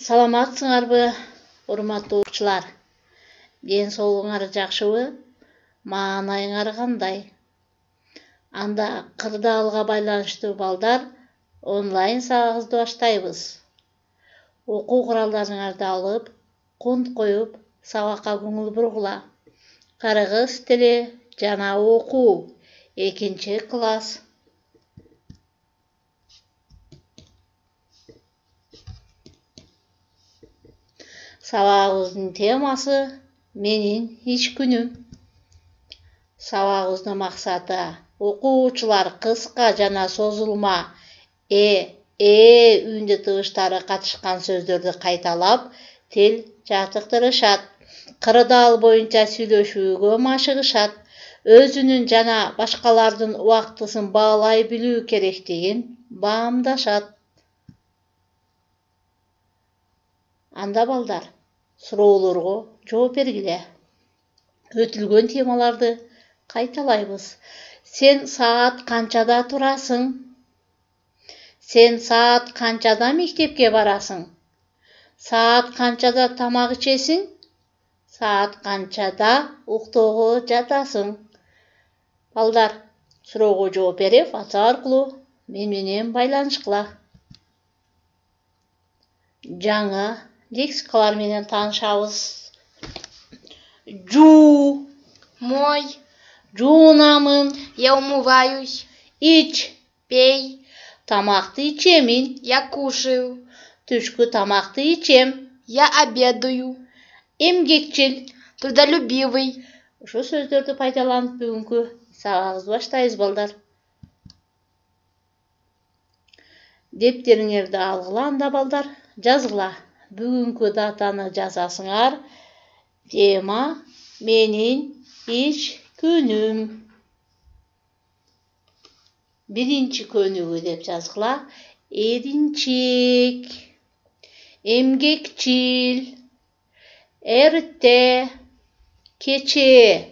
Саламатсыңарбы, урматтуу окуучулар? Ден соолугуңар жакшыбы? Маанайыңар кандай? Анда кырдаалга байланыштуу балдар онлайн сабагыбызды баштайбыз. Окуу куралдарыңарды алып, кунт коюп, сабакка көңүл бургула. Кыргыз тили жана окуу 2-класс. Сабагыбыздын темасы менин иш күнүм. Сабагыбыздын максаты окуучулар кыска жана созулма үнді тыбыштары катышкан сөздөрдү кайталап, тил жаттыктырышат. Кырдаал боюнча сүйлөшүүгө машыгышат. Өзүнүн жана башкалардын убактысын баалай билүү керектигин баамдашат. Анда балдар, суроолорго жооп бергиле. Өтүлгөн темаларды кайталайбыз. Сен саат канчада турасың? Сен саат канчада мектепке барасың? Саат канчада тамак ичесиң? Саат канчада уктоого жатасың? Балдар, суроого жооп берип, WhatsApp аркылуу мен менен байланышкыла. Жаңы лексикалар менен таанышабыз. Жуу. Мой. Жуунамын. Я умываюсь. Ич. Пей. Тамакты ичемин. Я кушаю. Түшкү тамакты ичем. Я обедаю. Эмгекчил. Трудолюбивый. Ошо сөздөрдү пайдаланып бүгүнкү сабагыбызды баштайбыз балдар. Дептериңерди алгыла анда балдар, жазгыла. Бүгүнкү датаны жазасыңар. Тема менин иш күнүм. Биринчи көнүгүү деп жазгыла. Эринчек. Эмгекчил. Эрте. Кече.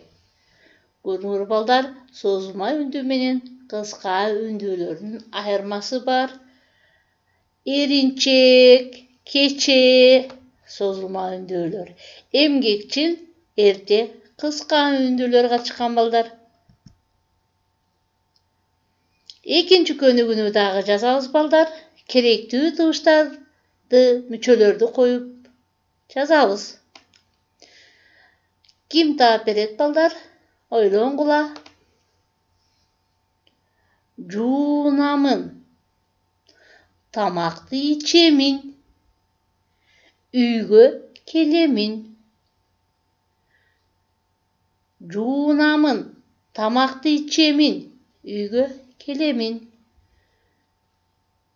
Көрүңөр балдар, созулма үндүү менен кыска үндүүлөрдүн айырмасы бар. Эринчек, кече, созулма үндүүлөр. Эмгекчил, эрте, кыска үндүүлөр катышкан балдар. Экинчи көнүгүүнү дагы жазабыз балдар. Керектүү тыбыштарды, мүчөлөрдү коюп жазабыз. Ким таап берет балдар? Ойлонгула. Жуунамын. Тамакты ичемин. Үйгө келемин. Жуунамын. Тамакты ичемин. Үйгө келемин.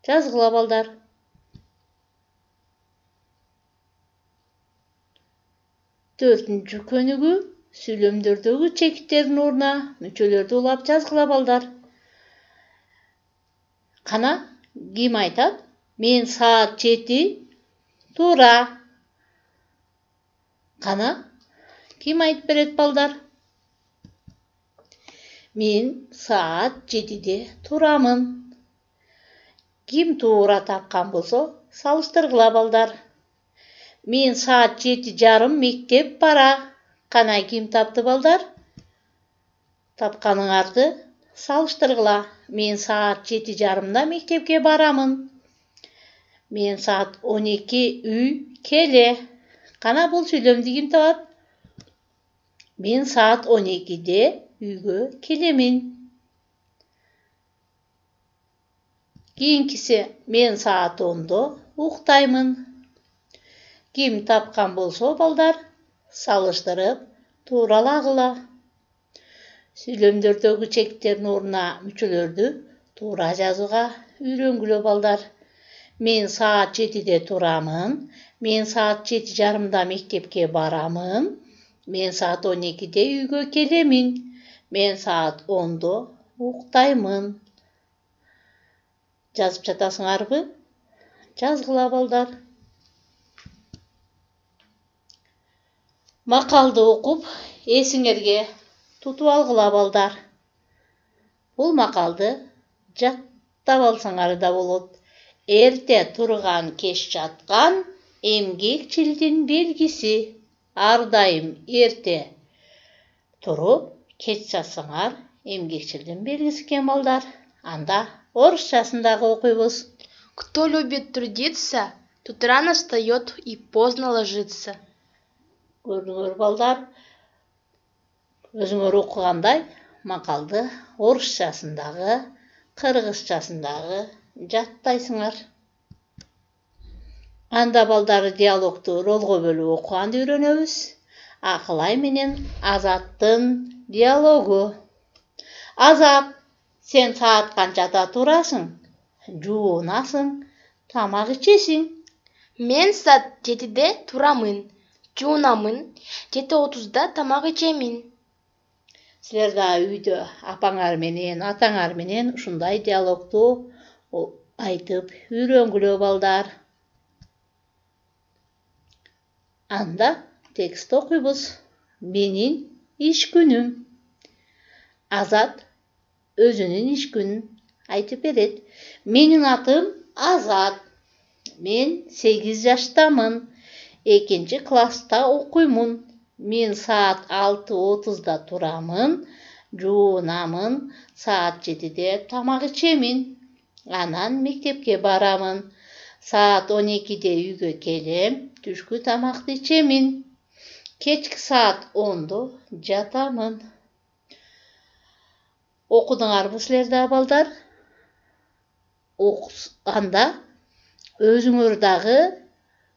Жазгыла балдар. Төртүнчү көнүгүү сүйлөмдөрдөгү чекиттердин ордуна мүчөлөрдү улап жазгыла балдар. Кана, ким айтат? Мен саат 7 тура. Кана, ким айтып берет балдар? Мен саат 7-де турамын. Ким туура тапкан болсо, салыштыргыла балдар. Мен саат 7:30 мектеп бара. Кана, ким тапты балдар? Тапканыңарды салыштыргыла. Мен саат 7:30 мектепке барамын. Мен саат 12 үй келе. Кана, бул сүйлөмдү ким табат? Мен саат 12-де үйгө келемин. Кийинкиси, мен саат 10-до уктаймын. Ким тапкан болсо балдар, салыштырып тууралагыла. Сүйлөмдөрдөгү чекиттердин ордуна мүчөлөрдү туура жазууга үйрөнгүлө балдар. Мен саат 7-де турамын. Мен саат 7:30 мектепке барамын. Мен саат 12-де үйгө келемин. Мен саат 10-до уктаймын. Жазып жатасыңарбы? Жазгыла балдар. Макалды окуп, эсиңерге тутуп алгыла балдар. Бул макалды жаттап алсаңар да болот. Эрте турган, кеч жаткан, Эмгекчилдин белгиси. Ар дайым эрте туруп, кеч жатсаңар, эмгекчилдин белгиси экен балдар. Анда орусчасын дагы окуйбуз. Кто любит трудиться, тот рано встает и поздно ложится. Көрдүңөр балдар, өзүңөр окугандай макалды орусчасын дагы, кыргызчасын дагы жаттайсыңар. Анда балдары диалогту ролго бөлүп окуганды үйрөнөбүз. Акылай менен Азаттын диалогу. Азат, сен саат канчада турасың? Жуунасың, тамак ичесиң? Мен саат 7-де турамын, жуунамын, 7:30-да тамак ичемин. Силер да үйдө апаңар менен, атаңар менен ушундай диалогту айтып үйрөнгүлө балдар. Анда текст окуйбуз. Менин иш күнүм. Азат өзүнүн иш күнүн айтып берет. Менин атым Азат. Мен 8 жаштамын. 2 класста окуймун. Мен саат 6:30-да турамын, жуунамын, саат 7-де тамак ичемин. Анан мектепке барамын. Саат 12-де үйгө келем, түшкү тамакты ичемин. Кечки саат 10-до жатамын. Окудуңарбы силер да балдар? Анда өзүңөр дагы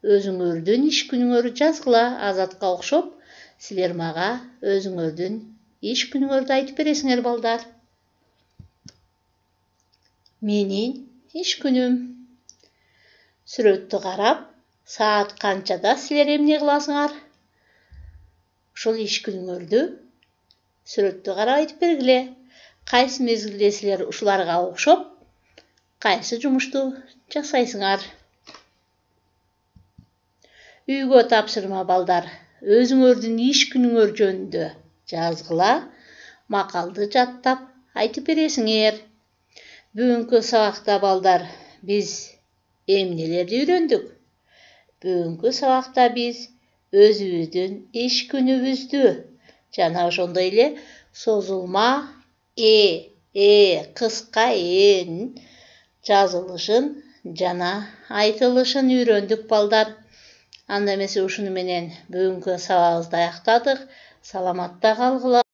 өзүңөрдүн иш күнүңөрдү жазгыла. Азатка окшоп, силер мага өзүңөрдүн иш күнүңөрдү айтып бересиңер балдар. Менин иш күнүм. Сүрөттү карап, саат канчада силер эмне кыласыңар? Ушул иш күнүңөрдү сүрөттү карап айтып бергиле. Кайсы мезгилде силер ушуларга окшоп, кайсы жумушту жасайсыңар? Үйгө тапшырма балдар. Өзүңөрдүн иш күнүңөр жөнүндө жазгыла, макалды жаттап айтып бересиңер. Бүгүнкү сабакта балдар биз эмнелерди үйрөндүк? Бүгүнкү сабакта биз өзүбүздүн иш күнүбүздү жана ошондой эле созулма кыска энин жазылышын жана айтылышын үйрөндүк балдар. Анда эмесе ушуну менен бүгүнкү сабагыбызды аяктадык. Саламатта калгыла.